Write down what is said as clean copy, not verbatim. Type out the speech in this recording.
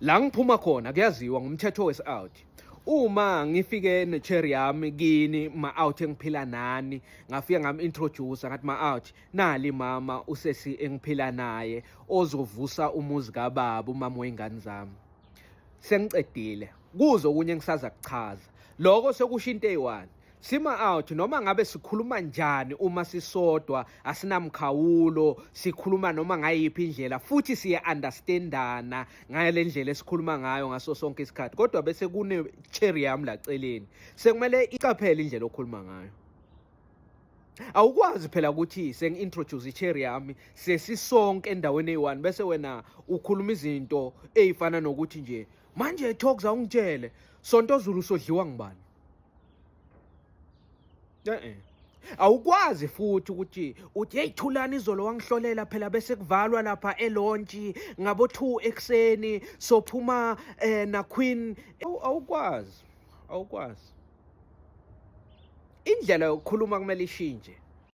La ngiphuma khona kuyaziwa ngumthetho wesi-out. Uma ngifike ne-cherry yami kini ma-out engiphila nani, ngafika ngami-introduce ngathi ma-out, nali mama usesi engiphila naye ozovusa umuzi kababa, umama wey'ngane zami. Sengicedile, kuze okunye engisaza kuchaza. Loko sekusho into eyi-one. Sima-out noma ngabe sikhuluma njani uma sisodwa, asinamkhawulo, sikhuluma noma ngayiphi indlela futhi siya-understand-ana ngale ndlela esikhuluma ngayo ngaso sonke isikhathi. Kodwa bese kune-cherry yami la celeni, sekumele icaphele indlela okhuluma ngayo. Awukwazi phela ukuthi sengi-introduce i-cherry yami sesisonke endaweni eyi-one bese wena ukhuluma izinto ey'fana nokuthi nje manje Thokoza ungitshele Sonto Zulu sodliwa ngubani? Awukwazi futhi ukuthi uthi hey Thulani izolo wangihlolela phela bese kuvalwa lapha elontshi ngabo 2 ekseni sophuma na Queen. Awukwazi. Indlela yokukhuluma kumele ishintshe.